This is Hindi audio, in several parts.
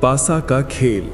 पासा का खेल।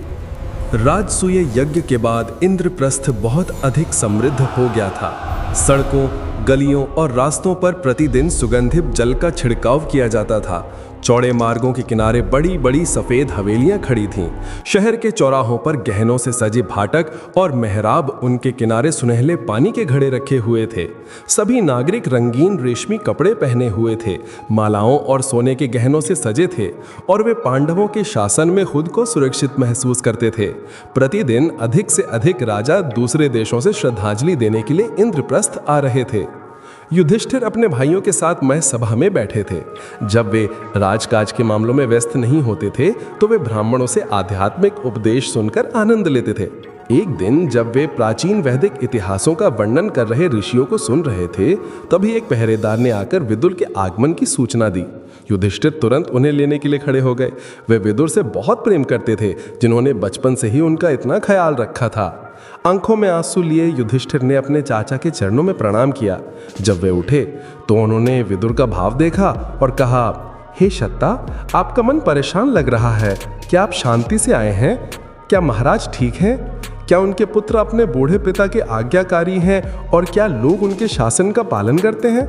राजसूय यज्ञ के बाद इंद्रप्रस्थ बहुत अधिक समृद्ध हो गया था। सड़कों, गलियों और रास्तों पर प्रतिदिन सुगंधित जल का छिड़काव किया जाता था। चौड़े मार्गों के किनारे बड़ी बड़ी सफेद हवेलियां खड़ी थीं। शहर के चौराहों पर गहनों से सजे फाटक और मेहराब, उनके किनारे सुनहले पानी के घड़े रखे हुए थे। सभी नागरिक रंगीन रेशमी कपड़े पहने हुए थे, मालाओं और सोने के गहनों से सजे थे और वे पांडवों के शासन में खुद को सुरक्षित महसूस करते थे। प्रतिदिन अधिक से अधिक राजा दूसरे देशों से श्रद्धांजलि देने के लिए इंद्रप्रस्थ आ रहे थे। युधिष्ठिर अपने भाइयों के साथ महसभा में बैठे थे। जब वे राजकाज के मामलों में व्यस्त नहीं होते थे तो वे ब्राह्मणों से आध्यात्मिक उपदेश सुनकर आनंद लेते थे। एक दिन जब वे प्राचीन वैदिक इतिहासों का वर्णन कर रहे ऋषियों को सुन रहे थे, तभी एक पहरेदार ने आकर विदुर के आगमन की सूचना दी। युधिष्ठिर तुरंत उन्हें लेने के लिए खड़े हो गए। वे विदुर से बहुत प्रेम करते थे, जिन्होंने बचपन से ही उनका इतना ख्याल रखा था। आंखों में आंसू लिए युधिष्ठिर ने अपने चाचा के चरणों में प्रणाम किया। जब वे उठे तो उन्होंने विदुर का भाव देखा और कहा, हे शत्ता, आपका मन परेशान लग रहा है। क्या आप शांति से आए हैं? क्या महाराज ठीक हैं? क्या उनके पुत्र अपने बूढ़े पिता के आज्ञाकारी हैं और क्या लोग उनके शासन का पालन करते हैं?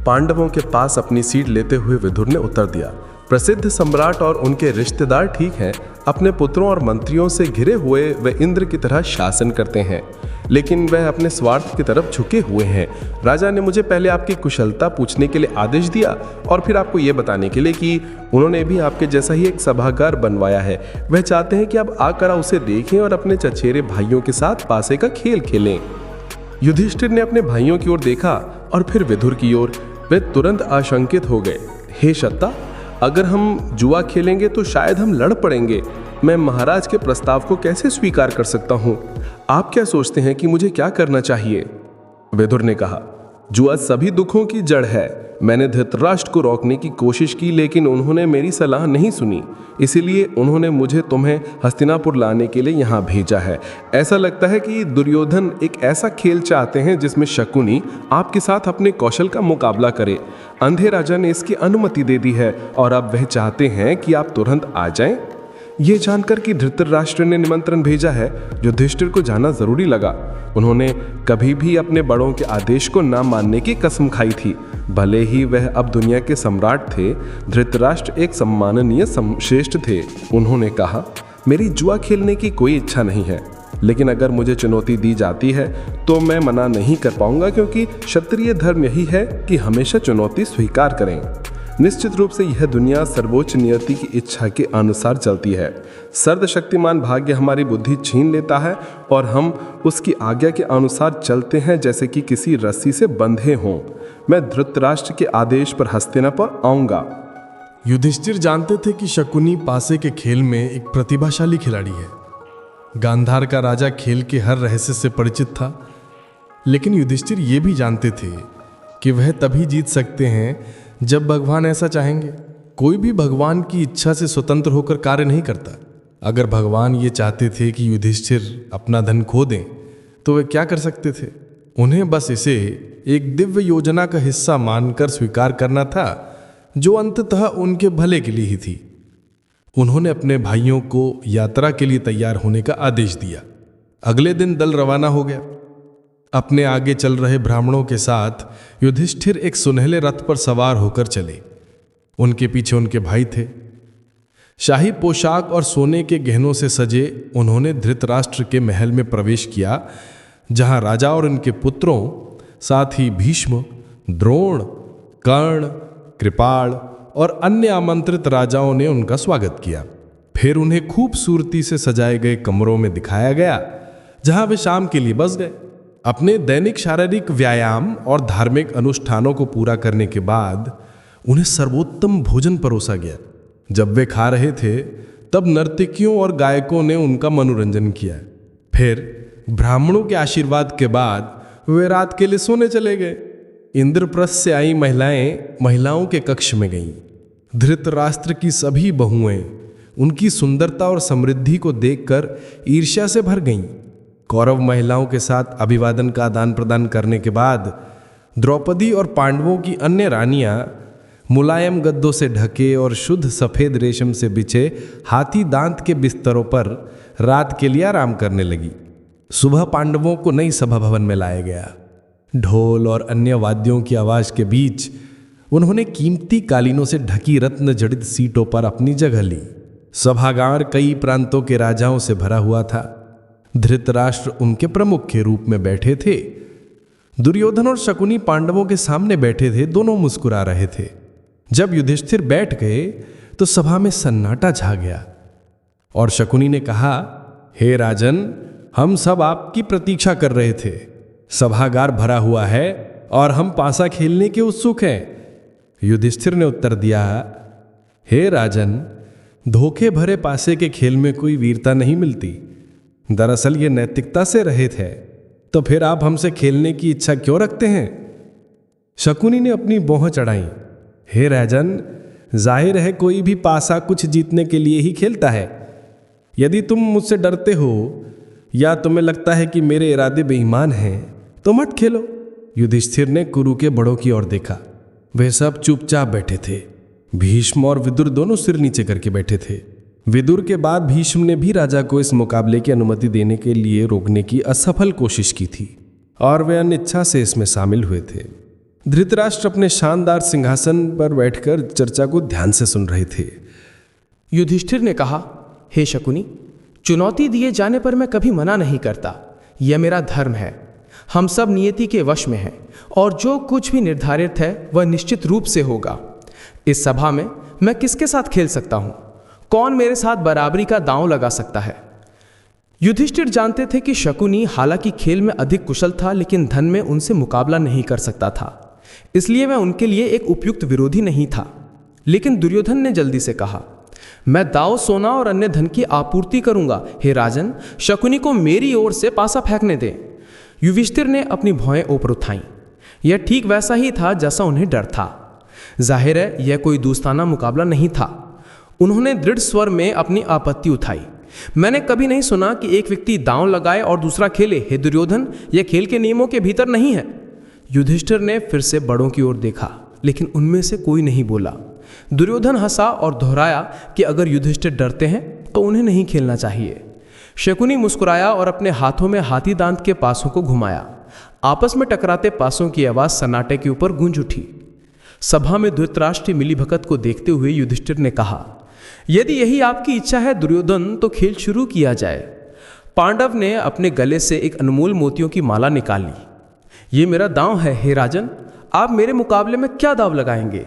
पांडवों के पास अपनी सीट लेते हुए विदुर ने उत्तर दिया, प्रसिद्ध सम्राट और उनके रिश्तेदार ठीक हैं। अपने पुत्रों और मंत्रियों से घिरे हुए वे इंद्र की तरह शासन करते हैं, लेकिन वह अपने स्वार्थ की तरफ झुके हुए हैं। राजा ने मुझे पहले आपकी कुशलता पूछने के लिए आदेश दिया और फिर आपको यह बताने के लिए कि उन्होंने भी आपके जैसा ही एक सभागार बनवाया है। वह चाहते हैं कि आप आकर उसे देखें और अपने चचेरे भाइयों के साथ पासे का खेल खेलें। युधिष्ठिर ने अपने भाइयों की ओर देखा और फिर विदुर की ओर। वे तुरंत आशंकित हो गए। हे शत्ता, अगर हम जुआ खेलेंगे तो शायद हम लड़ पड़ेंगे। मैं महाराज के प्रस्ताव को कैसे स्वीकार कर सकता हूँ? आप क्या सोचते हैं कि मुझे क्या करना चाहिए? विदुर ने कहा, जुआ सभी दुखों की जड़ है। मैंने धृतराष्ट्र को रोकने की कोशिश की, लेकिन उन्होंने मेरी सलाह नहीं सुनी। इसीलिए उन्होंने मुझे तुम्हें हस्तिनापुर लाने के लिए यहाँ भेजा है। ऐसा लगता है कि दुर्योधन एक ऐसा खेल चाहते हैं जिसमें शकुनी आपके साथ अपने कौशल का मुकाबला करे। अंधे राजा ने इसकी अनुमति दे दी है और अब वह चाहते हैं कि आप तुरंत आ जाएं। ये जानकर कि धृतराष्ट्र ने निमंत्रण भेजा है, युधिष्ठिर को जाना जरूरी लगा। उन्होंने कभी भी अपने बड़ों के आदेश को न मानने की कसम खाई थी। भले ही वह अब दुनिया के सम्राट थे, धृतराष्ट्र एक सम्माननीय श्रेष्ठ थे। उन्होंने कहा, मेरी जुआ खेलने की कोई इच्छा नहीं है, लेकिन अगर मुझे चुनौती दी जाती है तो मैं मना नहीं कर पाऊंगा, क्योंकि क्षत्रिय धर्म यही है कि हमेशा चुनौती स्वीकार करें। निश्चित रूप से यह दुनिया सर्वोच्च नियति की इच्छा के अनुसार चलती है। सर्द शक्तिमान भाग्य हमारी बुद्धि छीन लेता है और हम उसकी आज्ञा के अनुसार चलते हैं, जैसे कि किसी रस्सी से बंधे हों। मैं धृतराष्ट्र के आदेश पर हस्तिनापुर आऊंगा। युधिष्ठिर जानते थे कि शकुनी पासे के खेल में एक प्रतिभाशाली खिलाड़ी है। गांधार का राजा खेल के हर रहस्य से परिचित था, लेकिन युधिष्ठिर ये भी जानते थे कि वह तभी जीत सकते हैं जब भगवान ऐसा चाहेंगे। कोई भी भगवान की इच्छा से स्वतंत्र होकर कार्य नहीं करता। अगर भगवान ये चाहते थे कि युधिष्ठिर अपना धन खो दें, तो वे क्या कर सकते थे? उन्हें बस इसे एक दिव्य योजना का हिस्सा मानकर स्वीकार करना था, जो अंततः उनके भले के लिए ही थी। उन्होंने अपने भाइयों को यात्रा के लिए तैयार होने का आदेश दिया। अगले दिन दल रवाना हो गया। अपने आगे चल रहे ब्राह्मणों के साथ युधिष्ठिर एक सुनहले रथ पर सवार होकर चले। उनके पीछे उनके भाई थे। शाही पोशाक और सोने के गहनों से सजे उन्होंने धृतराष्ट्र के महल में प्रवेश किया, जहां राजा और उनके पुत्रों, साथ ही भीष्म, द्रोण, कर्ण, कृपाल और अन्य आमंत्रित राजाओं ने उनका स्वागत किया। फिर उन्हें खूबसूरती से सजाए गए कमरों में दिखाया गया, जहां वे शाम के लिए बस गए। अपने दैनिक शारीरिक व्यायाम और धार्मिक अनुष्ठानों को पूरा करने के बाद उन्हें सर्वोत्तम भोजन परोसा गया। जब वे खा रहे थे, तब नर्तकियों और गायकों ने उनका मनोरंजन किया। फिर ब्राह्मणों के आशीर्वाद के बाद वे रात के लिए सोने चले गए। इंद्रप्रस्थ से आई महिलाओं के कक्ष में गईं। धृतराष्ट्र की सभी बहुएं उनकी सुंदरता और समृद्धि को देखकर ईर्ष्या से भर गईं। कौरव महिलाओं के साथ अभिवादन का आदान प्रदान करने के बाद द्रौपदी और पांडवों की अन्य रानियां मुलायम गद्दों से ढके और शुद्ध सफेद रेशम से बिछे हाथी दांत के बिस्तरों पर रात के लिए आराम करने लगी। सुबह पांडवों को नई सभा भवन में लाया गया। ढोल और अन्य वाद्यों की आवाज के बीच उन्होंने कीमती कालीनों से ढकी रत्न जड़ित सीटों पर अपनी जगह ली। सभागार कई प्रांतों के राजाओं से भरा हुआ था। धृतराष्ट्र उनके प्रमुख के रूप में बैठे थे। दुर्योधन और शकुनी पांडवों के सामने बैठे थे। दोनों मुस्कुरा रहे थे। जब युधिष्ठिर बैठ गए तो सभा में सन्नाटा छा गया और शकुनी ने कहा, हे राजन, हम सब आपकी प्रतीक्षा कर रहे थे। सभागार भरा हुआ है और हम पासा खेलने के उत्सुक हैं। युधिष्ठिर ने उत्तर दिया, हे राजन, धोखे भरे पासे के खेल में कोई वीरता नहीं मिलती। दरअसल ये नैतिकता से रहित है। तो फिर आप हमसे खेलने की इच्छा क्यों रखते हैं? शकुनी ने अपनी भौं चढ़ाई। हे राजन, जाहिर है कोई भी पासा कुछ जीतने के लिए ही खेलता है। यदि तुम मुझसे डरते हो या तुम्हें लगता है कि मेरे इरादे बेईमान हैं तो मत खेलो। युधिष्ठिर ने कुरु के बड़ों की ओर देखा। वे सब चुपचाप बैठे थे। भीष्म और विदुर दोनों सिर नीचे करके बैठे थे। विदुर के बाद भीष्म ने भी राजा को इस मुकाबले की अनुमति देने के लिए रोकने की असफल कोशिश की थी और वे अनिच्छा से इसमें शामिल हुए थे। धृतराष्ट्र अपने शानदार सिंहासन पर बैठकर चर्चा को ध्यान से सुन रहे थे। युधिष्ठिर ने कहा, हे शकुनी, चुनौती दिए जाने पर मैं कभी मना नहीं करता। यह मेरा धर्म है। हम सब नियति के वश में हैं और जो कुछ भी निर्धारित है वह निश्चित रूप से होगा। इस सभा में मैं किसके साथ खेल सकता हूं? कौन मेरे साथ बराबरी का दांव लगा सकता है? युधिष्ठिर जानते थे कि शकुनी हालांकि खेल में अधिक कुशल था, लेकिन धन में उनसे मुकाबला नहीं कर सकता था। इसलिए वह उनके लिए एक उपयुक्त विरोधी नहीं था। लेकिन दुर्योधन ने जल्दी से कहा, मैं दाव, सोना और अन्य धन की आपूर्ति करूंगा। हे राजन, शकुनी को मेरी ओर से पासा फेंकने दें। युधिष्ठिर ने अपनी भौएं ऊपर उठाईं। यह ठीक वैसा ही था जैसा उन्हें डर था। जाहिर है यह कोई दोस्ताना मुकाबला नहीं था। उन्होंने दृढ़ स्वर में अपनी आपत्ति उठाई। मैंने कभी नहीं सुना कि एक व्यक्ति दांव लगाए और दूसरा खेले। हे दुर्योधन, यह खेल के नियमों के भीतर नहीं है। युधिष्ठिर ने फिर से बड़ों की ओर देखा, लेकिन उनमें से कोई नहीं बोला। दुर्योधन हंसा और दोहराया कि अगर युधिष्ठिर डरते हैं तो उन्हें नहीं खेलना चाहिए। शकुनी मुस्कुराया और अपने हाथों में हाथी दांत के पासों को घुमाया। आपस में टकराते पासों की आवाज सन्नाटे के ऊपर गूंज उठी। सभा में धृतराष्ट्र मिलीभगत को देखते हुए युधिष्ठिर ने कहा, यदि यही आपकी इच्छा है दुर्योधन, तो खेल शुरू किया जाए। पांडव ने अपने गले से एक अनमोल मोतियों की माला निकाली। ये मेरा दांव है। हे राजन, आप मेरे मुकाबले में क्या दांव लगाएंगे?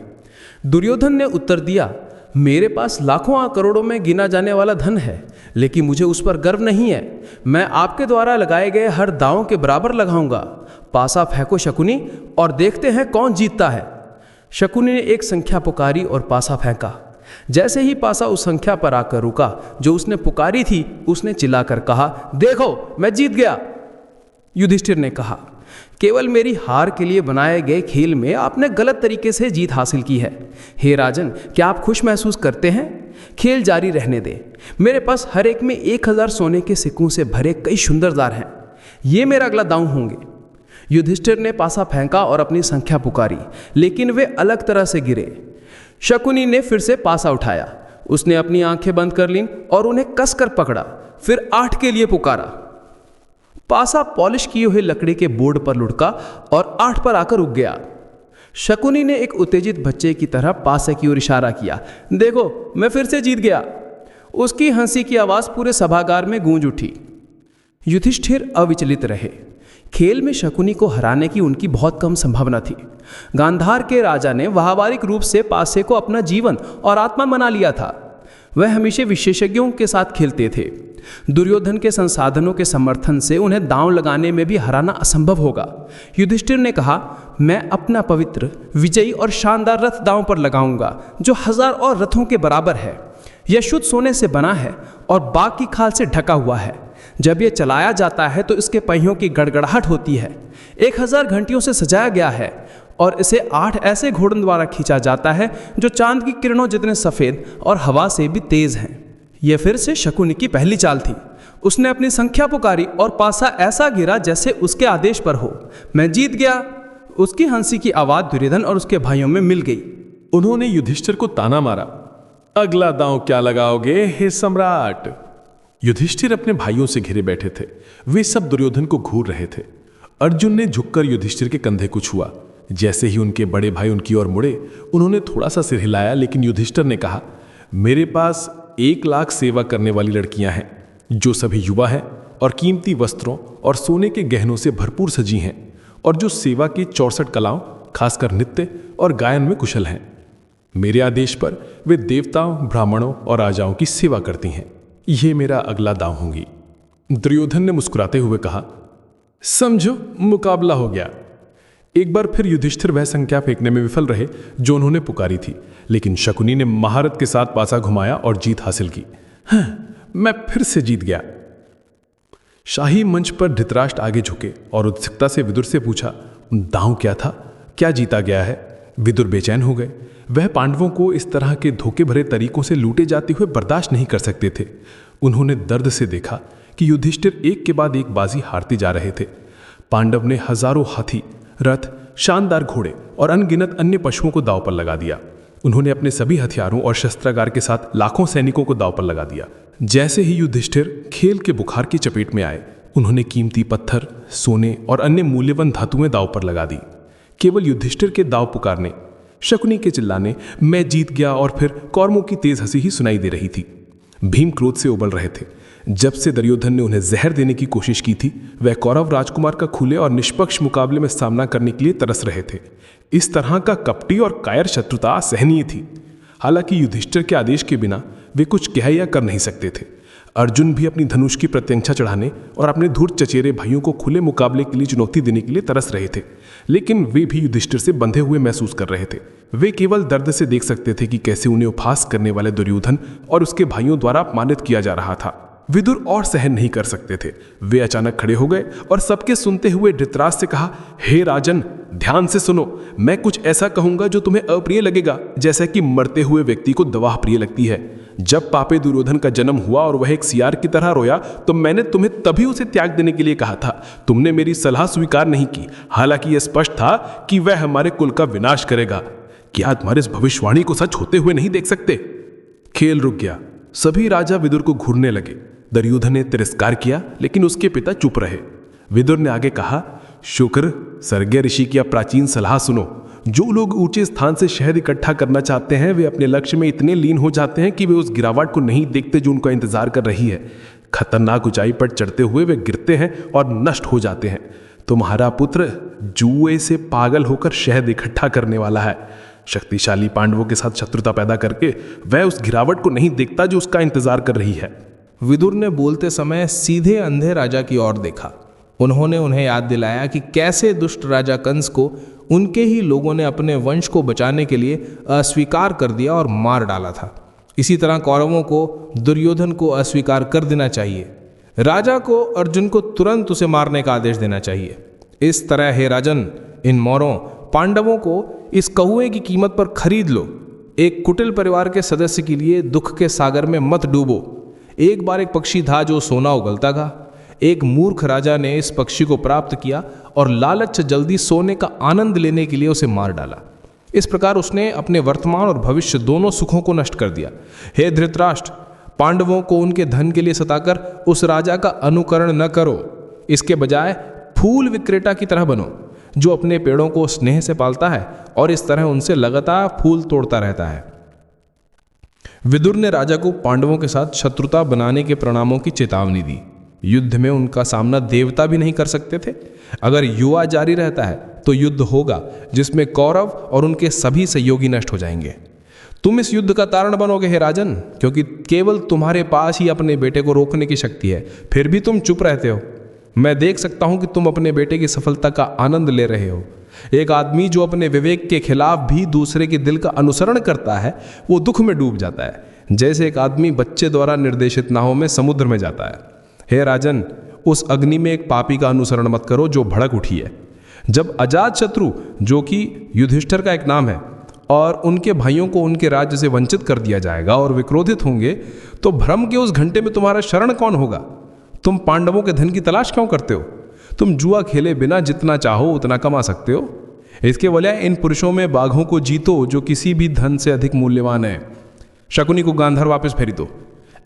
दुर्योधन ने उत्तर दिया, मेरे पास लाखों करोड़ों में गिना जाने वाला धन है, लेकिन मुझे उस पर गर्व नहीं है। मैं आपके द्वारा लगाए गए हर दांव के बराबर लगाऊंगा। पासा फेंको शकुनी और देखते हैं कौन जीतता है। शकुनी ने एक संख्या पुकारी और पासा फेंका। जैसे ही पासा उस संख्या पर आकर रुका जो उसने पुकारी थी, उसने चिल्लाकर कहा, देखो मैं जीत गया। युधिष्ठिर ने कहा, केवल मेरी हार के लिए बनाए गए खेल में आपने गलत तरीके से जीत हासिल की है। हे राजन, क्या आप खुश महसूस करते हैं? खेल जारी रहने दें। मेरे पास हर एक में 1000 सोने के सिक्कों से भरे कई सुंदर दार हैं। ये मेरा अगला दांव होंगे। युधिष्ठिर ने पासा फेंका और अपनी संख्या पुकारी, लेकिन वे अलग तरह से गिरे। शकुनी ने फिर से पासा उठाया। उसने अपनी आंखें बंद कर लीं और उन्हें कसकर पकड़ा। फिर 8 के लिए पुकारा। पासा पॉलिश किए हुए लकड़ी के बोर्ड पर लुढ़का और 8 पर आकर रुक गया। शकुनी ने एक उत्तेजित बच्चे की तरह पासे की ओर इशारा किया, देखो मैं फिर से जीत गया। उसकी हंसी की आवाज पूरे सभागार में गूंज उठी। युधिष्ठिर अविचलित रहे। खेल में शकुनी को हराने की उनकी बहुत कम संभावना थी। गांधार के राजा ने व्यावहारिक रूप से पासे को अपना जीवन और आत्मा बना लिया था। वह हमेशा विशेषज्ञों के साथ खेलते थे। दुर्योधन के संसाधनों के समर्थन से उन्हें दांव लगाने में भी हराना असंभव होगा। युधिष्ठिर ने कहा, मैं अपना पवित्र, विजयी और शानदार रथ दांव पर लगाऊंगा जो 1000 और रथों के बराबर है। यह शुद्ध सोने से बना है और बाघ की खाल से ढका हुआ है। जब यह चलाया जाता है तो इसके पहियों की गड़गड़ाहट होती है। 1000 घंटियों से सजाया गया है और इसे 8 ऐसे घोड़ों द्वारा खींचा जाता है जो चांद की किरणों जितने सफ़ेद और हवा से भी तेज हैं। यह फिर से शकुनी की पहली चाल थी। उसने अपनी संख्या पुकारी और पासा ऐसा गिरा जैसे उसके आदेश पर हो। मैं जीत गया। उसकी हंसी की आवाज़ दुर्योधन और उसके भाइयों में मिल गई। उन्होंने युधिष्ठिर को ताना मारा, अगला दांव क्या लगाओगे हे सम्राट। युधिष्ठिर अपने भाइयों से घिरे बैठे थे। वे सब दुर्योधन को घूर रहे थे। अर्जुन ने झुककर युधिष्ठिर के कंधे को छुआ। जैसे ही उनके बड़े भाई उनकी ओर मुड़े, उन्होंने थोड़ा सा सिर हिलाया, लेकिन युधिष्ठिर ने कहा, मेरे पास 1 लाख सेवा करने वाली लड़कियां हैं, जो सभी युवा हैं और कीमती वस्त्रों और सोने के गहनों से भरपूर सजी हैं, और जो सेवा की 64 कलाओं, खासकर नृत्य और गायन में कुशल हैं। मेरे आदेश पर वे देवताओं, ब्राह्मणों और राजाओं की सेवा करती हैं। ये मेरा अगला दांव होंगी। दुर्योधन ने मुस्कुराते हुए कहा, समझो मुकाबला हो गया। एक बार फिर युधिष्ठिर वह संख्या फेंकने में विफल रहे जो उन्होंने पुकारी थी, लेकिन शकुनी ने महारत के साथ पासा घुमाया और जीत हासिल की। मैं फिर से जीत गया। शाही मंच पर धृतराष्ट्र आगे झुके और उत्सुकता से विदुर से पूछा, दांव क्या था, क्या जीता गया है। विदुर बेचैन हो गए। वह पांडवों को इस तरह के धोखे भरे तरीकों से लूटे जाते हुए बर्दाश्त नहीं कर सकते थे। उन्होंने दर्द से देखा कि युधिष्ठिर एक के बाद एक बाजी हारते जा रहे थे। पांडव ने हजारों हाथी, रथ, शानदार घोड़े और अनगिनत अन्य पशुओं को दांव पर लगा दिया। उन्होंने अपने सभी हथियारों और शस्त्रागार के साथ लाखों सैनिकों को दांव पर लगा दिया। जैसे ही युधिष्ठिर खेल के बुखार की चपेट में आए, उन्होंने कीमती पत्थर, सोने और अन्य मूल्यवान धातुएं दांव पर लगा दी। केवल युधिष्ठिर के दांव पुकारने, शकुनी के चिल्लाने, मैं जीत गया और फिर कौरवों की तेज हंसी ही सुनाई दे रही थी। भीम क्रोध से उबल रहे थे। जब से दुर्योधन ने उन्हें जहर देने की कोशिश की थी, वह कौरव राजकुमार का खुले और निष्पक्ष मुकाबले में सामना करने के लिए तरस रहे थे। इस तरह का कपटी और कायर शत्रुता असहनीय थी। हालांकि युधिष्ठिर के आदेश के बिना वे कुछ कह या कर नहीं सकते थे। अर्जुन भी अपनी धनुष की प्रत्यंक्षा चढ़ाने और अपने धूर्त चचेरे भाइयों को खुले मुकाबले के लिए चुनौती देने के लिए तरस रहे थे, लेकिन वे भी युधिष्ठिर से बंधे हुए महसूस कर रहे थे। वे केवल दर्द से देख सकते थे कि कैसे उन्हें उपहास करने वाले दुर्योधन और उसके भाइयों द्वारा अपमानित किया जा रहा था। विदुर और सहन नहीं कर सकते थे। वे अचानक खड़े हो गए और सबके सुनते हुए धृतराष्ट्र से कहा, हे राजन, ध्यान से सुनो। मैं कुछ ऐसा कहूंगा जो तुम्हें अप्रिय लगेगा, जैसा कि मरते हुए व्यक्ति को दवा प्रिय लगती है। जब पापे दुर्योधन का जन्म हुआ और वह एक सियार की तरह रोया, तो मैंने तुम्हें तभी उसे त्याग देने के लिए कहा था। तुमने मेरी सलाह स्वीकार नहीं की। हालांकि यह स्पष्ट था कि वह हमारे कुल का विनाश करेगा। क्या तुम्हारे इस भविष्यवाणी को सच होते हुए नहीं देख सकते? खेल रुक गया। सभी राजा विदुर को घूरने लगे। दुर्योधन ने तिरस्कार किया, लेकिन उसके पिता चुप रहे। विदुर ने आगे कहा, शुक्र, सर्गीय ऋषि की प्राचीन सलाह सुनो। जो लोग ऊंचे स्थान से शहद इकट्ठा करना चाहते हैं, वे अपने लक्ष्य में इतने लीन हो जाते हैं कि वे उस गिरावट को नहीं देखते जो उनका इंतजार कर रही है। खतरनाक ऊंचाई पर चढ़ते हुए वे गिरते हैं और नष्ट हो जाते हैं। तुम्हारा पुत्र जुए से पागल होकर शहद इकट्ठा करने वाला है। शक्तिशाली पांडवों के साथ शत्रुता पैदा करके वह उस गिरावट को नहीं देखता जो उसका इंतजार कर रही है। विदुर ने बोलते समय सीधे अंधे राजा की ओर देखा। उन्होंने उन्हें याद दिलाया कि कैसे दुष्ट राजा कंस को उनके ही लोगों ने अपने वंश को बचाने के लिए अस्वीकार कर दिया और मार डाला था। इसी तरह कौरवों को दुर्योधन को अस्वीकार कर देना चाहिए। राजा को अर्जुन को तुरंत उसे मारने का आदेश देना चाहिए। इस तरह हे राजन, इन मौरों पांडवों को इस कौए की कीमत पर खरीद लो। एक कुटिल परिवार के सदस्य के लिए दुख के सागर में मत डूबो। एक बार एक पक्षी था जो सोना उगलता था। एक मूर्ख राजा ने इस पक्षी को प्राप्त किया और लालच से जल्दी सोने का आनंद लेने के लिए उसे मार डाला। इस प्रकार उसने अपने वर्तमान और भविष्य दोनों सुखों को नष्ट कर दिया। हे धृतराष्ट्र, पांडवों को उनके धन के लिए सताकर उस राजा का अनुकरण न करो। इसके बजाय फूल विक्रेता की तरह बनो, जो अपने पेड़ों को स्नेह से पालता है और इस तरह उनसे लगातार फूल तोड़ता रहता है। विदुर ने राजा को पांडवों के साथ शत्रुता बनाने के परिणामों की चेतावनी दी। युद्ध में उनका सामना देवता भी नहीं कर सकते थे। अगर युवा जारी रहता है तो युद्ध होगा जिसमें कौरव और उनके सभी सहयोगी नष्ट हो जाएंगे। तुम इस युद्ध का कारण बनोगे हे राजन, क्योंकि केवल तुम्हारे पास ही अपने बेटे को रोकने की शक्ति है। फिर भी तुम चुप रहते हो। मैं देख सकता हूं कि तुम अपने बेटे की सफलता का आनंद ले रहे हो। एक आदमी जो अपने विवेक के खिलाफ भी दूसरे के दिल का अनुसरण करता है, वो दुख में डूब जाता है, जैसे एक आदमी बच्चे द्वारा निर्देशित नावों में समुद्र में जाता है। हे राजन, उस अग्नि में एक पापी का अनुसरण मत करो जो भड़क उठी है। जब अजात शत्रु, जो कि युधिष्ठिर का एक नाम है, और उनके भाइयों को उनके राज्य से वंचित कर दिया जाएगा और वे क्रोधित होंगे, तो भ्रम के उस घंटे में तुम्हारा शरण कौन होगा? तुम पांडवों के धन की तलाश क्यों करते हो? तुम जुआ खेले बिना जितना चाहो उतना कमा सकते हो। इसके बजाय इन पुरुषों में बाघों को जीतो जो किसी भी धन से अधिक मूल्यवान है। शकुनी को गांधार वापस फेरी दो।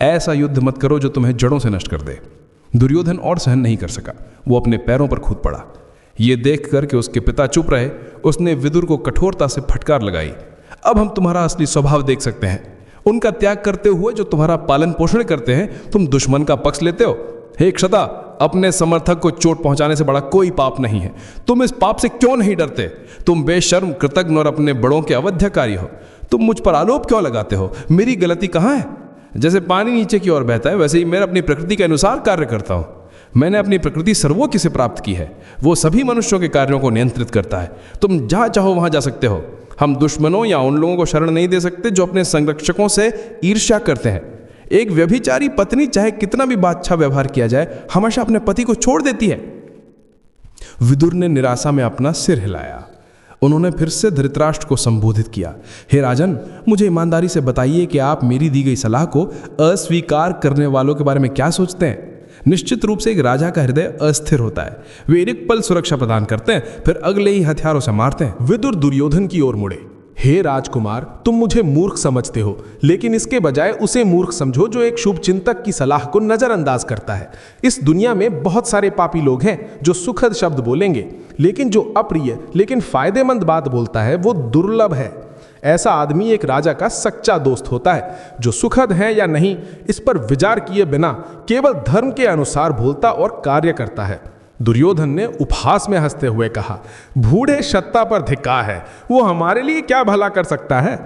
ऐसा युद्ध मत करो जो तुम्हें जड़ों से नष्ट कर दे। दुर्योधन और सहन नहीं कर सका, वो अपने पैरों पर कूद पड़ा। ये देख कर कि उसके पिता चुप रहे, उसने विदुर को कठोरता से फटकार लगाई। अब हम तुम्हारा असली स्वभाव देख सकते हैं। उनका त्याग करते हुए जो तुम्हारा पालन पोषण करते हैं, तुम दुश्मन का पक्ष लेते हो। हे क्षता, अपने समर्थक को चोट पहुंचाने से बड़ा कोई पाप नहीं है। तुम इस पाप से क्यों नहीं डरते? तुम बेशर्म, कृतज्ञ और अपने बड़ों के अवध्यकारी हो। तुम मुझ पर आरोप क्यों लगाते हो? मेरी गलती कहाँ है? जैसे पानी नीचे की ओर बहता है, वैसे ही मैं अपनी प्रकृति के अनुसार कार्य करता हूँ। मैंने अपनी प्रकृति सर्वोच्च से प्राप्त की है। वो सभी मनुष्यों के कार्यों को नियंत्रित करता है। तुम जहाँ चाहो वहाँ जा सकते हो। हम दुश्मनों या उन लोगों को शरण नहीं दे सकते जो अपने संरक्षकों से ईर्ष्या करते हैं। एक व्यभिचारी पत्नी चाहे कितना भी बादशाह व्यवहार किया जाए, हमेशा अपने पति को छोड़ देती है। विदुर ने निराशा में अपना सिर हिलाया। उन्होंने फिर से धृतराष्ट्र को संबोधित किया। हे राजन, मुझे ईमानदारी से बताइए कि आप मेरी दी गई सलाह को अस्वीकार करने वालों के बारे में क्या सोचते हैं? निश्चित रूप से एक राजा का हृदय अस्थिर होता है। वे एक पल सुरक्षा प्रदान करते हैं, फिर अगले ही हथियारों से मारते हैं। विदुर दुर्योधन की ओर मुड़े। हे राजकुमार, तुम मुझे मूर्ख समझते हो, लेकिन इसके बजाय उसे मूर्ख समझो जो एक शुभ चिंतक की सलाह को नजरअंदाज करता है। इस दुनिया में बहुत सारे पापी लोग हैं जो सुखद शब्द बोलेंगे, लेकिन जो अप्रिय लेकिन फायदेमंद बात बोलता है वो दुर्लभ है। ऐसा आदमी एक राजा का सच्चा दोस्त होता है, जो सुखद है या नहीं इस पर विचार किए बिना केवल धर्म के अनुसार बोलता और कार्य करता है। दुर्योधन ने उपहास में हंसते हुए कहा, बूढ़े सत्ता पर धिक्कार है, वो हमारे लिए क्या भला कर सकता है?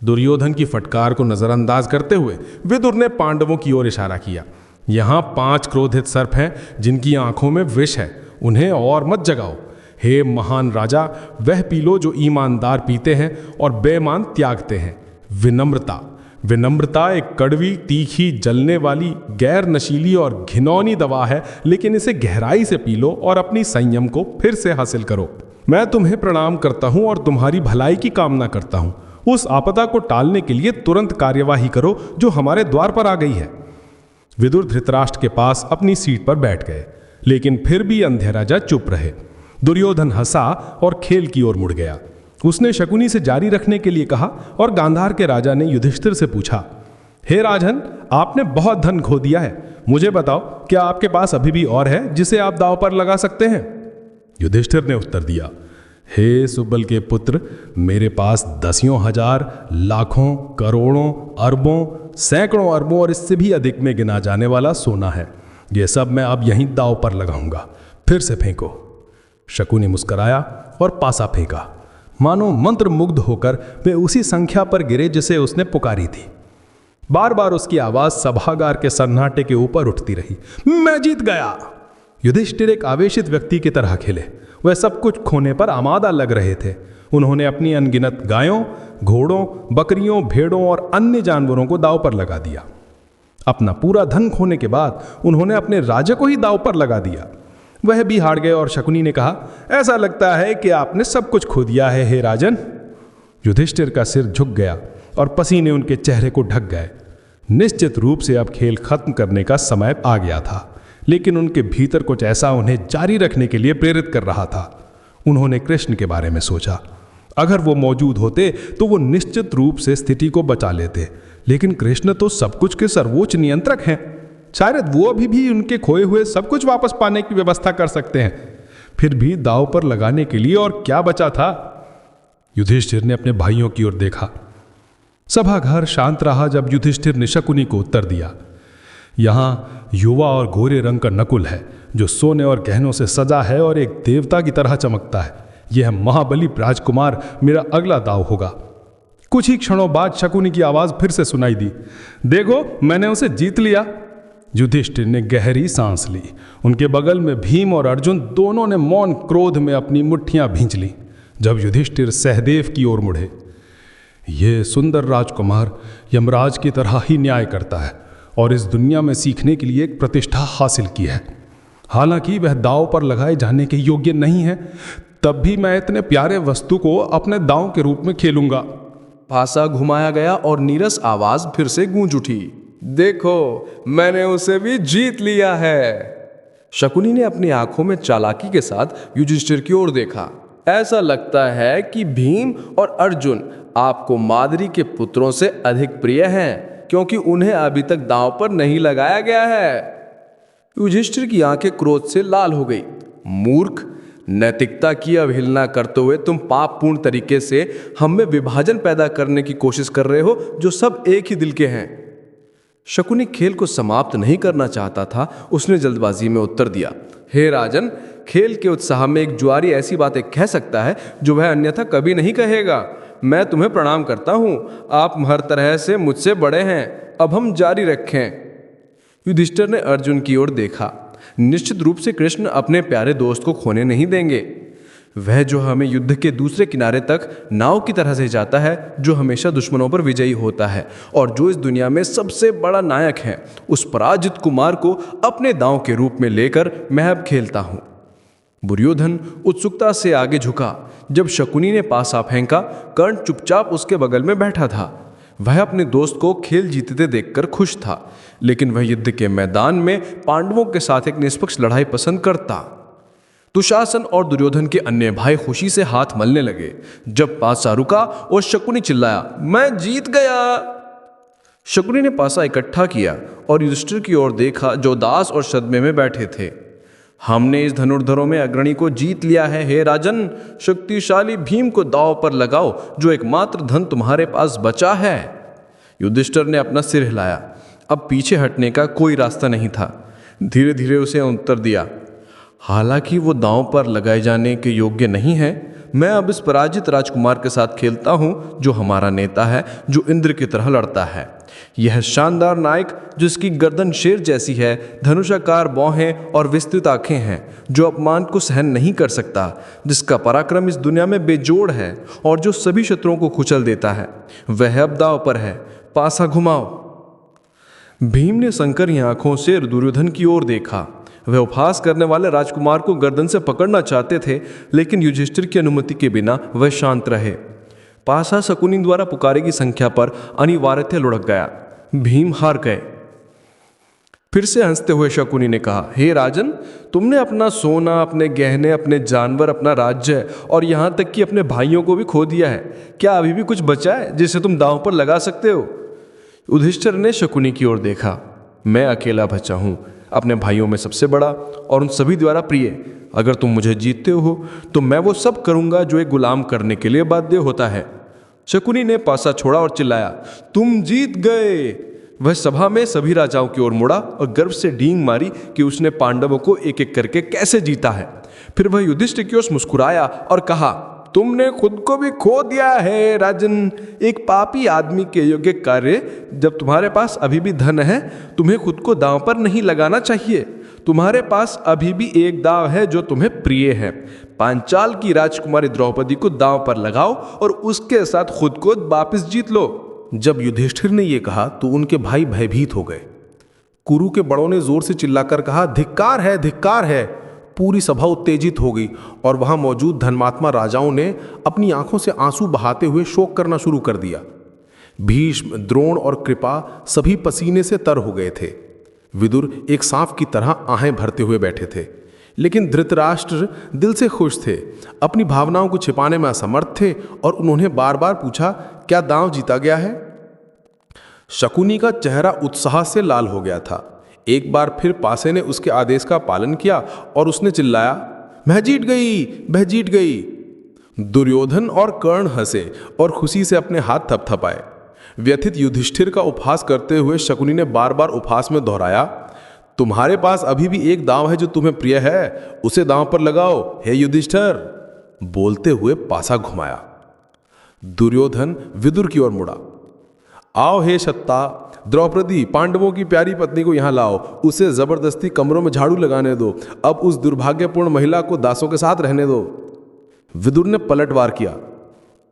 दुर्योधन की फटकार को नजरअंदाज करते हुए विदुर ने पांडवों की ओर इशारा किया। यहाँ 5 क्रोधित सर्प हैं जिनकी आंखों में विष है, उन्हें और मत जगाओ। हे महान राजा, वह पी लो जो ईमानदार पीते हैं और बेईमान त्यागते हैं। विनम्रता एक कड़वी, तीखी, जलने वाली, गैर नशीली और घिनौनी दवा है, लेकिन इसे गहराई से पी लो और अपनी संयम को फिर से हासिल करो। मैं तुम्हें प्रणाम करता हूं और तुम्हारी भलाई की कामना करता हूं। उस आपदा को टालने के लिए तुरंत कार्यवाही करो जो हमारे द्वार पर आ गई है। विदुर धृतराष्ट्र के पास अपनी सीट पर बैठ गए, लेकिन फिर भी अंधे राजा चुप रहे। दुर्योधन हंसा और खेल की ओर मुड़ गया। उसने शकुनी से जारी रखने के लिए कहा और गांधार के राजा ने युधिष्ठिर से पूछा, हे राजन, आपने बहुत धन खो दिया है। मुझे बताओ, क्या आपके पास अभी भी और है जिसे आप दांव पर लगा सकते हैं? युधिष्ठिर ने उत्तर दिया, हे सुबल के पुत्र, मेरे पास 10,000, लाखों, करोड़ों, अरबों, सैकड़ों अरबों और इससे भी अधिक में गिना जाने वाला सोना है। यह सब मैं अब यहीं दांव पर लगाऊंगा। फिर से फेंको। शकुनी मुस्कराया और पासा फेंका। मानो मंत्र मुग्ध होकर वे उसी संख्या पर गिरे जिसे उसने पुकारी थी। बार बार उसकी आवाज सभागार के सन्नाटे के ऊपर उठती रही, मैं जीत गया। युधिष्ठिर एक आवेशित व्यक्ति की तरह खेले। वह सब कुछ खोने पर आमादा लग रहे थे। उन्होंने अपनी अनगिनत गायों, घोड़ों, बकरियों, भेड़ों और अन्य जानवरों को दांव पर लगा दिया। अपना पूरा धन खोने के बाद उन्होंने अपने राज्य को ही दांव पर लगा दिया। वह भी हार गए और शकुनी ने कहा, ऐसा लगता है कि आपने सब कुछ खो दिया है, हे राजन। युधिष्ठिर का सिर झुक गया और पसीने उनके चेहरे को ढक गए। निश्चित रूप से अब खेल खत्म करने का समय आ गया था, लेकिन उनके भीतर कुछ ऐसा उन्हें जारी रखने के लिए प्रेरित कर रहा था। उन्होंने कृष्ण के बारे में सोचा। अगर वो मौजूद होते तो वो निश्चित रूप से स्थिति को बचा लेते, लेकिन कृष्ण तो सब कुछ के सर्वोच्च नियंत्रक हैं। शायद वो अभी भी उनके खोए हुए सब कुछ वापस पाने की व्यवस्था कर सकते हैं। फिर भी दांव पर लगाने के लिए और क्या बचा था? युधिष्ठिर ने अपने भाइयों की ओर देखा। सभाघर शांत रहा जब युधिष्ठिर ने शकुनी को उत्तर दिया, यहां युवा और गोरे रंग का नकुल है जो सोने और गहनों से सजा है और एक देवता की तरह चमकता है। यह महाबली राजकुमार मेरा अगला दांव होगा। कुछ ही क्षणों बाद शकुनी की आवाज फिर से सुनाई दी, देखो, मैंने उसे जीत लिया। युधिष्ठिर ने गहरी सांस ली। उनके बगल में भीम और अर्जुन दोनों ने मौन क्रोध में अपनी मुट्ठियां भींच ली। जब युधिष्ठिर सहदेव की ओर मुड़े, ये सुंदर राजकुमार यमराज की तरह ही न्याय करता है और इस दुनिया में सीखने के लिए एक प्रतिष्ठा हासिल की है। हालांकि वह दांव पर लगाए जाने के योग्य नहीं है, तब भी मैं इतने प्यारे वस्तु को अपने दांव के रूप में खेलूंगा। पासा घुमाया गया और नीरस आवाज फिर से गूंज उठी, देखो, मैंने उसे भी जीत लिया है। शकुनी ने अपनी आंखों में चालाकी के साथ युधिष्ठिर की ओर देखा। ऐसा लगता है कि भीम और अर्जुन आपको माद्री के पुत्रों से अधिक प्रिय हैं, क्योंकि उन्हें अभी तक दांव पर नहीं लगाया गया है। युधिष्ठिर की आंखें क्रोध से लाल हो गई। मूर्ख, नैतिकता की अवहेलना करते हुए तुम पापपूर्ण तरीके से हम में विभाजन पैदा करने की कोशिश कर रहे हो, जो सब एक ही दिल के हैं। शकुनी खेल को समाप्त नहीं करना चाहता था। उसने जल्दबाजी में उत्तर दिया, हे राजन, खेल के उत्साह में एक जुआरी ऐसी बातें कह सकता है जो वह अन्यथा कभी नहीं कहेगा। मैं तुम्हें प्रणाम करता हूं, आप हर तरह से मुझसे बड़े हैं। अब हम जारी रखें। युधिष्ठिर ने अर्जुन की ओर देखा। निश्चित रूप से कृष्ण अपने प्यारे दोस्त को खोने नहीं देंगे। वह जो हमें युद्ध के दूसरे किनारे तक नाव की तरह से जाता है, जो हमेशा दुश्मनों पर विजयी होता है और जो इस दुनिया में सबसे बड़ा नायक है, उस पराजित कुमार को अपने दांव के रूप में लेकर मैं अब खेलता हूं। दुर्योधन उत्सुकता से आगे झुका। जब शकुनी ने पासा फेंका, कर्ण चुपचाप उसके बगल में बैठा था। वह अपने दोस्त को खेल जीतते देखकर खुश था, लेकिन वह युद्ध के मैदान में पांडवों के साथ एक निष्पक्ष लड़ाई पसंद करता। दुशासन और दुर्योधन के अन्य भाई खुशी से हाथ मलने लगे। जब पासा रुका और शकुनी चिल्लाया, मैं जीत गया। शकुनी ने पासा इकट्ठा किया और युधिष्ठिर की ओर देखा, जो दास और सदमे में बैठे थे। हमने इस धनुर्धरों में अग्रणी को जीत लिया है, हे राजन। शक्तिशाली भीम को दांव पर लगाओ, जो एकमात्र धन तुम्हारे पास बचा है। युधिष्ठिर ने अपना सिर हिलाया। अब पीछे हटने का कोई रास्ता नहीं था। धीरे धीरे उसे उत्तर दिया, हालांकि वो दांव पर लगाए जाने के योग्य नहीं है। मैं अब इस पराजित राजकुमार के साथ खेलता हूं, जो हमारा नेता है, जो इंद्र की तरह लड़ता है। यह शानदार नायक, जिसकी गर्दन शेर जैसी है, धनुषाकार बाहें और विस्तृत आंखें हैं, जो अपमान को सहन नहीं कर सकता, जिसका पराक्रम इस दुनिया में बेजोड़ है और जो सभी शत्रुओं को कुचल देता है, वह अब दांव पर है। पासा घुमाओ। भीम ने संकरी आंखों से दुर्योधन की ओर देखा। वह उपहास करने वाले राजकुमार को गर्दन से पकड़ना चाहते थे, लेकिन युधिष्ठिर की अनुमति के बिना वह शांत रहे। पासा शकुनी द्वारा पुकारे की संख्या पर अनिवार्यतः लुढ़क गया। भीम हार गए। फिर से हंसते हुए शकुनी ने कहा, हे राजन, तुमने अपना सोना, अपने गहने, अपने जानवर, अपना राज्य और यहाँ तक कि अपने भाइयों को भी खो दिया है। क्या अभी भी कुछ बचा है जिसे तुम दांव पर लगा सकते हो? युधिष्ठिर ने शकुनी की ओर देखा। मैं अकेला बचा हूँ, अपने भाइयों में सबसे बड़ा और उन सभी द्वारा प्रिय। अगर तुम मुझे जीतते हो तो मैं वो सब करूंगा जो एक गुलाम करने के लिए बाध्य होता है। शकुनी ने पासा छोड़ा और चिल्लाया, तुम जीत गए। वह सभा में सभी राजाओं की ओर मुड़ा और गर्व से डींग मारी कि उसने पांडवों को एक एक करके कैसे जीता है। फिर वह युधिष्ठिर की ओर मुस्कुराया और कहा, तुमने खुद को भी खो दिया है राजन। एक पापी आदमी के योग्य कार्य, जब तुम्हारे पास अभी भी धन है, तुम्हें खुद को दांव पर नहीं लगाना चाहिए। तुम्हारे पास अभी भी एक दांव है जो तुम्हें प्रिय है। पांचाल की राजकुमारी द्रौपदी को दांव पर लगाओ और उसके साथ खुद को वापस जीत लो। जब युधिष्ठिर ने यह कहा तो उनके भाई भयभीत हो गए। कुरु के बड़ों ने जोर से चिल्लाकर कहा, धिक्कार है, धिक्कार है। पूरी सभा उत्तेजित हो गई और वहां मौजूद धर्मात्मा राजाओं ने अपनी आंखों से आंसू बहाते हुए शोक करना शुरू कर दिया। भीष्म, द्रोण और कृपा सभी पसीने से तर हो गए थे। विदुर एक सांप की तरह आहें भरते हुए बैठे थे, लेकिन धृतराष्ट्र दिल से खुश थे। अपनी भावनाओं को छिपाने में असमर्थ थे और उन्होंने बार बार पूछा, क्या दांव जीता गया है? शकुनी का चेहरा उत्साह से लाल हो गया था। एक बार फिर पासे ने उसके आदेश का पालन किया और उसने चिल्लाया, मैं जीत गई, मैं जीत गई। दुर्योधन और कर्ण हंसे और खुशी से अपने हाथ थपथपाए। व्यथित युधिष्ठिर का उपहास करते हुए शकुनी ने बार बार उपहास में दोहराया, तुम्हारे पास अभी भी एक दांव है जो तुम्हें प्रिय है, उसे दांव पर लगाओ हे युधिष्ठिर। बोलते हुए पासा घुमाया। दुर्योधन विदुर की ओर मुड़ा, आओ हे सत्ता, द्रौपदी, पांडवों की प्यारी पत्नी को यहां लाओ, उसे जबरदस्ती कमरों में झाड़ू लगाने दो, अब उस दुर्भाग्यपूर्ण महिला को दासों के साथ रहने दो। विदुर ने पलटवार किया,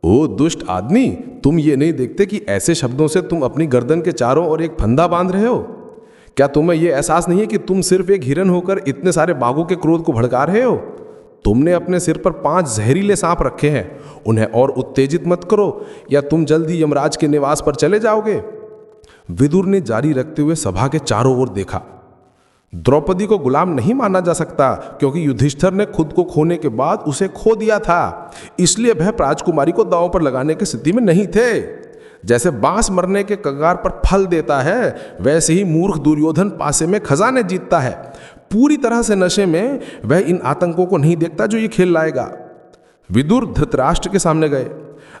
ओ दुष्ट आदमी, तुम ये नहीं देखते कि ऐसे शब्दों से तुम अपनी गर्दन के चारों ओर एक फंदा बांध रहे हो? क्या तुम्हें यह एहसास नहीं है कि तुम सिर्फ एक हिरन होकर इतने सारे बाघों के क्रोध को भड़का रहे हो? तुमने अपने सिर पर 5 जहरीले सांप रखे हैं, उन्हें और उत्तेजित मत करो या तुम जल्द ही यमराज के निवास पर चले जाओगे। विदुर ने जारी रखते हुए सभा के चारों ओर देखा। द्रौपदी को गुलाम नहीं माना जा सकता, क्योंकि युधिष्ठिर ने खुद को खोने के बाद उसे खो दिया था। इसलिए वह राजकुमारी को दांव पर लगाने की स्थिति में नहीं थे। जैसे बांस मरने के कगार पर फल देता है, वैसे ही मूर्ख दुर्योधन पासे में खजाने जीतता है। पूरी तरह से नशे में वह इन आतंकों को नहीं देखता जो ये खेल लाएगा। विदुर धृतराष्ट्र के सामने गए।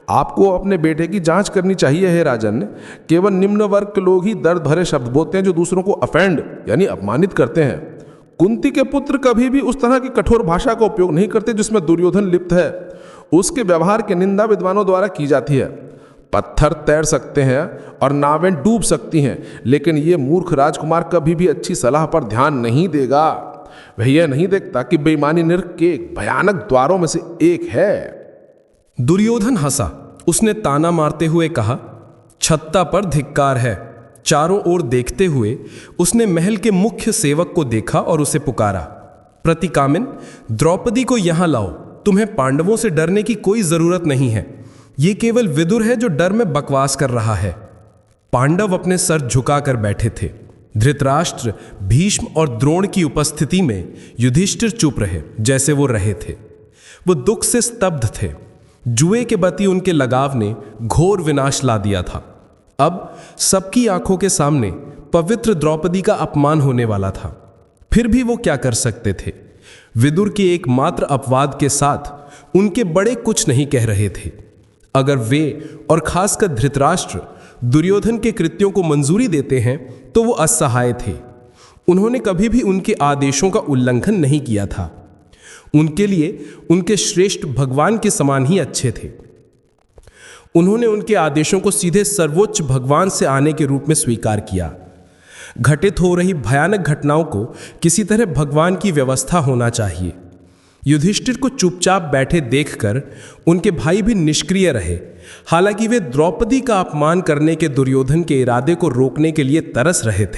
आपको अपने बेटे की जांच करनी चाहिए है राजन। केवल निम्न वर्ग के लोग ही दर्द भरे शब्द बोलते हैं जो दूसरों को अफेंड यानी अपमानित करते हैं। कुंती के पुत्र कभी भी उस तरह की कठोर भाषा का उपयोग नहीं करते जिसमें दुर्योधन लिप्त है। उसके व्यवहार की निंदा विद्वानों द्वारा की जाती है। पत्थर तैर सकते हैं और नावें डूब सकती हैं, लेकिन ये मूर्ख राजकुमार कभी भी अच्छी सलाह पर ध्यान नहीं देगा। वह यह नहीं देखता कि बेईमानी नरक के भयानक द्वारों में से एक है। दुर्योधन हंसा। उसने ताना मारते हुए कहा, छत्ता पर धिक्कार है। चारों ओर देखते हुए उसने महल के मुख्य सेवक को देखा और उसे पुकारा, प्रतिकामिन, द्रौपदी को यहां लाओ। तुम्हें पांडवों से डरने की कोई जरूरत नहीं है। ये केवल विदुर है जो डर में बकवास कर रहा है। पांडव अपने सर झुकाकर बैठे थे। धृतराष्ट्र, भीष्म और द्रोण की उपस्थिति में युधिष्ठिर चुप रहे, जैसे वो रहे थे। वो दुख से स्तब्ध थे। जुए के प्रति उनके लगाव ने घोर विनाश ला दिया था। अब सबकी आंखों के सामने पवित्र द्रौपदी का अपमान होने वाला था। फिर भी वो क्या कर सकते थे? विदुर के एकमात्र अपवाद के साथ उनके बड़े कुछ नहीं कह रहे थे। अगर वे और खासकर धृतराष्ट्र दुर्योधन के कृत्यों को मंजूरी देते हैं तो वो असहाय थे। उन्होंने कभी भी उनके आदेशों का उल्लंघन नहीं किया था। उनके लिए उनके श्रेष्ठ भगवान के समान ही अच्छे थे। उन्होंने उनके आदेशों को सीधे सर्वोच्च भगवान से आने के रूप में स्वीकार किया। घटित हो रही भयानक घटनाओं को किसी तरह भगवान की व्यवस्था होना चाहिए। युधिष्ठिर को चुपचाप बैठे देखकर उनके भाई भी निष्क्रिय रहे। हालांकि वे द्रौपदी का अपमान करने के दुर्योधन के इरादे को रोकने के लिए तरस रहे थे।